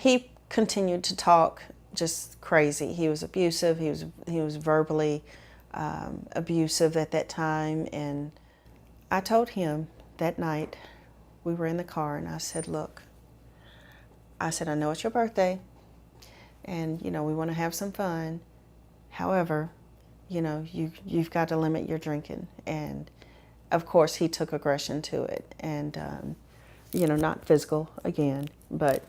He continued to talk just crazy. He was abusive. He was verbally abusive at that time. And I told him that night, we were in the car, and I said, look, I said, I know it's your birthday, and we want to have some fun. However, you've got to limit your drinking. And of course, he took aggression to it, and not physical again, but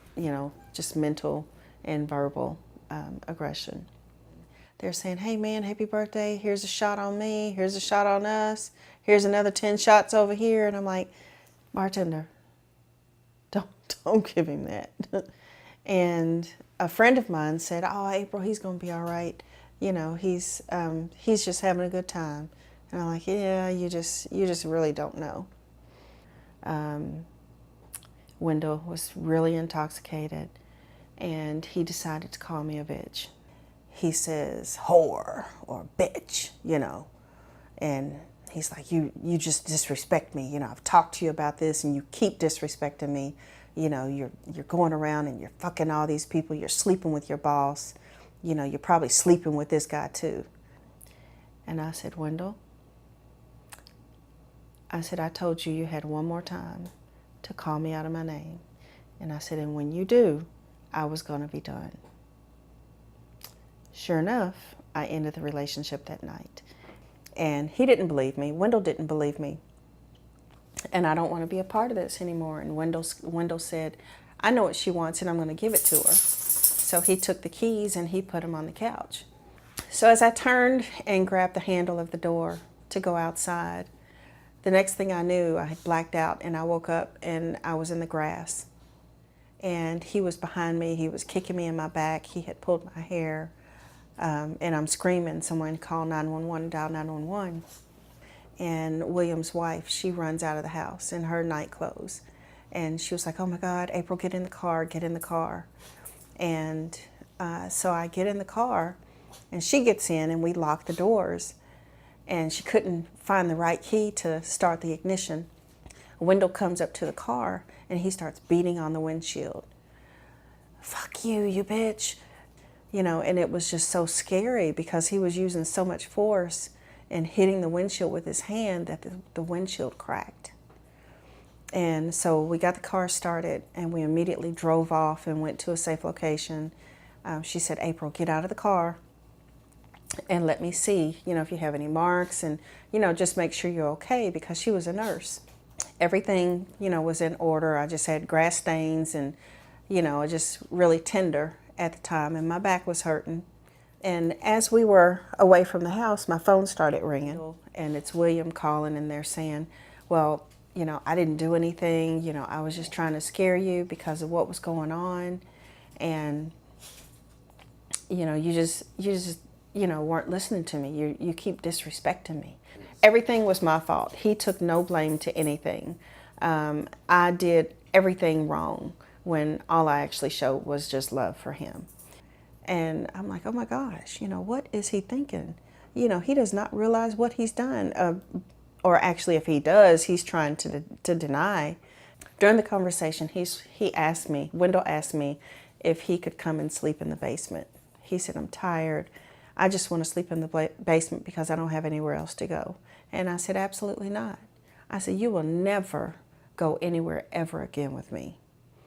just mental and verbal aggression. They're saying, hey man, happy birthday, here's a shot on me, here's a shot on us, here's another 10 shots over here. And I'm like, bartender, don't give him that. And a friend of mine said, oh, April, he's going to be all right. He's just having a good time. And I'm like, yeah, you just really don't know. Wendell was really intoxicated, and he decided to call me a bitch. He says, whore or bitch, and he's like, you just disrespect me. I've talked to you about this, and you keep disrespecting me. You're going around and you're fucking all these people. You're sleeping with your boss. You're probably sleeping with this guy too. And I said, Wendell, I said, I told you had one more time to call me out of my name. And I said, and when you do, I was going to be done. Sure enough, I ended the relationship that night. And he didn't believe me. Wendell didn't believe me. And I don't want to be a part of this anymore. And Wendell said, I know what she wants, and I'm going to give it to her. So he took the keys and he put them on the couch. So as I turned and grabbed the handle of the door to go outside, the next thing I knew, I had blacked out, and I woke up and I was in the grass. And he was behind me. He was kicking me in my back. He had pulled my hair. And I'm screaming, someone call 911, dial 911. And William's wife, she runs out of the house in her night clothes. And she was like, oh my God, April, get in the car, get in the car. And so I get in the car, and she gets in, and we lock the doors. And she couldn't find the right key to start the ignition. Wendell comes up to the car, and he starts beating on the windshield. Fuck you, you bitch. And it was just so scary because he was using so much force and hitting the windshield with his hand that the windshield cracked. And so we got the car started, and we immediately drove off and went to a safe location. She said, April, get out of the car and let me see, if you have any marks, and, just make sure you're okay, because she was a nurse. Everything, was in order. I just had grass stains and, just really tender at the time, and my back was hurting. And as we were away from the house, my phone started ringing, and it's William calling, and they're saying, well, I didn't do anything. I was just trying to scare you because of what was going on. And, you just weren't listening to me. You keep disrespecting me. Everything was my fault. He took no blame to anything. I did everything wrong when all I actually showed was just love for him. And I'm like, oh my gosh, what is he thinking? He does not realize what he's done. Or actually, if he does, he's trying to deny. During the conversation, Wendell asked me if he could come and sleep in the basement. He said, I'm tired. I just want to sleep in the basement because I don't have anywhere else to go. And I said, absolutely not. I said, you will never go anywhere ever again with me.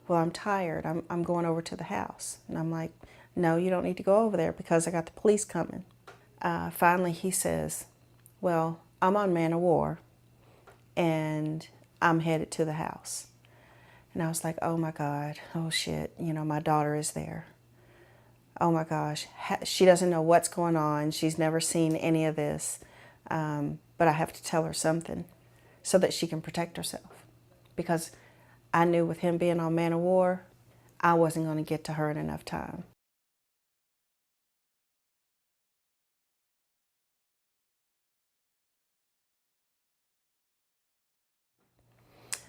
Well, I'm tired. I'm going over to the house. And I'm like, no, you don't need to go over there because I got the police coming. Finally, he says, well, I'm on man of war, and I'm headed to the house. And I was like, oh my God, oh shit, my daughter is there. Oh my gosh, she doesn't know what's going on. She's never seen any of this, but I have to tell her something so that she can protect herself. Because I knew with him being on man of war, I wasn't going to get to her in enough time.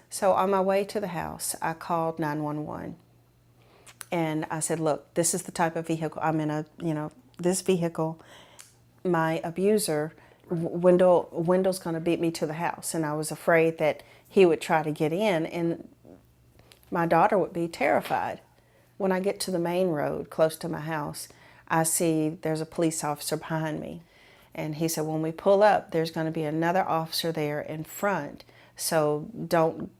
So on my way to the house, I called 911. And I said, look, this is the type of vehicle I'm in, this vehicle. My abuser, Wendell's going to beat me to the house. And I was afraid that he would try to get in and my daughter would be terrified. When I get to the main road close to my house, I see there's a police officer behind me. And he said, when we pull up, there's going to be another officer there in front. So don't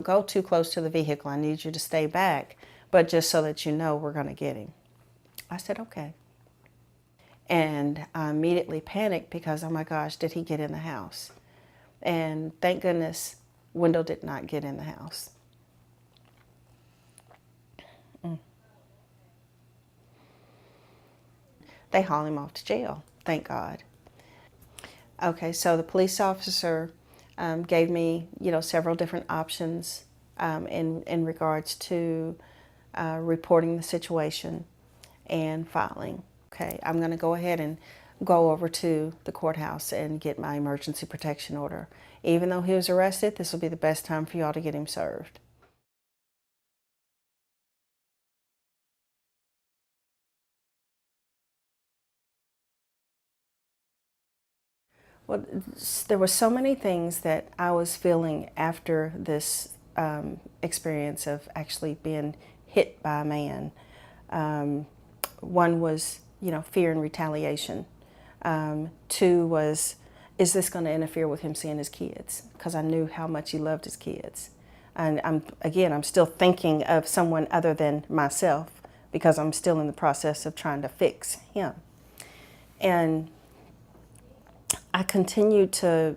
go too close to the vehicle. I need you to stay back, but just so that you know we're going to get him. I said, okay. And I immediately panicked because, oh my gosh, did he get in the house? And thank goodness, Wendell did not get in the house. They haul him off to jail, thank God. Okay, so the police officer gave me, several different options in regards to reporting the situation and filing. Okay, I'm going to go ahead and go over to the courthouse and get my emergency protection order. Even though he was arrested, this will be the best time for y'all to get him served. Well, there were so many things that I was feeling after this experience of actually being hit by a man. One was, fear and retaliation. Two was, is this going to interfere with him seeing his kids? Because I knew how much he loved his kids. And I'm still thinking of someone other than myself because I'm still in the process of trying to fix him. And I continued to,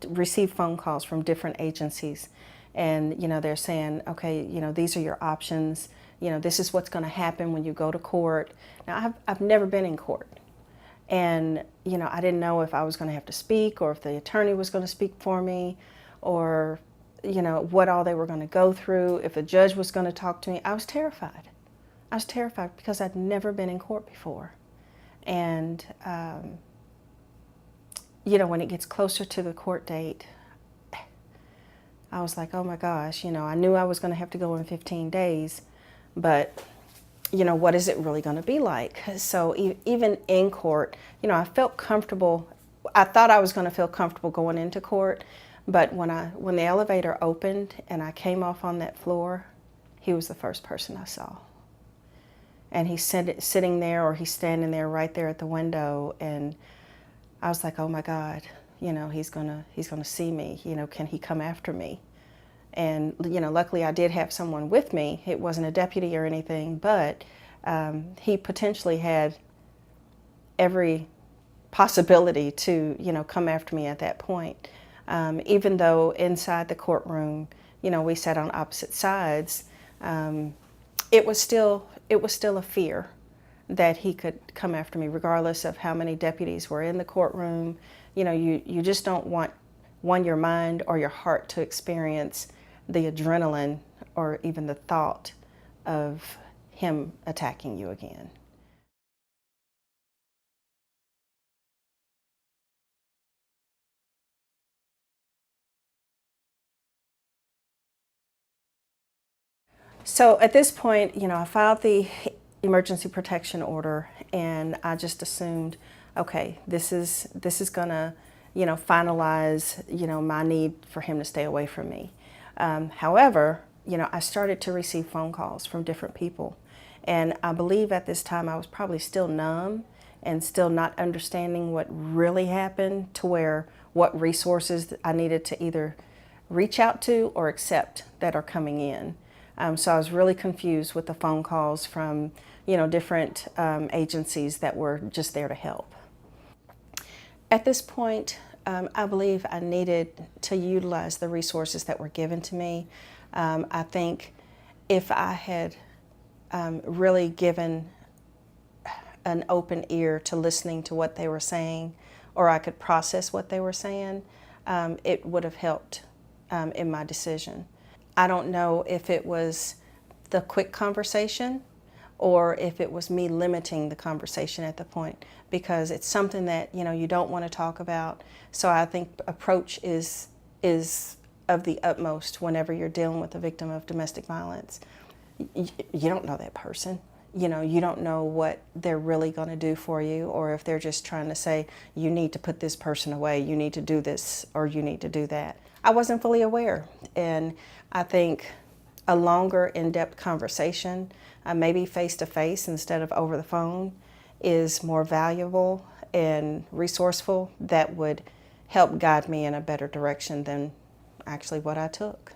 receive phone calls from different agencies. And, they're saying, okay, these are your options. This is what's going to happen when you go to court. Now, I've never been in court. And, I didn't know if I was going to have to speak or if the attorney was going to speak for me or, what all they were going to go through, if the judge was going to talk to me. I was terrified. I was terrified because I'd never been in court before. And, when it gets closer to the court date, I was like, oh my gosh, I knew I was going to have to go in 15 days, but, what is it really going to be like? So even in court, I felt comfortable. I thought I was going to feel comfortable going into court, but when the elevator opened and I came off on that floor, he was the first person I saw. And he's sitting there, or he's standing there right there at the window, and I was like, oh my God, he's gonna see me, can he come after me? And, luckily I did have someone with me. It wasn't a deputy or anything, but he potentially had every possibility to, come after me at that point. Even though inside the courtroom, we sat on opposite sides, it was still a fear that he could come after me, regardless of how many deputies were in the courtroom. You just don't want your mind or your heart to experience the adrenaline or even the thought of him attacking you again. So at this point, I filed the emergency protection order, and I just assumed, okay, this is gonna, finalize, my need for him to stay away from me. However, I started to receive phone calls from different people, and I believe at this time I was probably still numb and still not understanding what really happened, to where what resources I needed to either reach out to or accept that are coming in. So I was really confused with the phone calls from, different agencies that were just there to help. At this point, I believe I needed to utilize the resources that were given to me. I think if I had really given an open ear to listening to what they were saying, or I could process what they were saying, it would have helped in my decision. I don't know if it was the quick conversation or if it was me limiting the conversation at the point, because it's something that you don't want to talk about. So I think approach is of the utmost whenever you're dealing with a victim of domestic violence. You don't know that person. You don't know what they're really going to do for you, or if they're just trying to say, you need to put this person away, you need to do this, or you need to do that. I wasn't fully aware, and I think a longer, in-depth conversation, maybe face-to-face instead of over the phone, is more valuable and resourceful, that would help guide me in a better direction than actually what I took.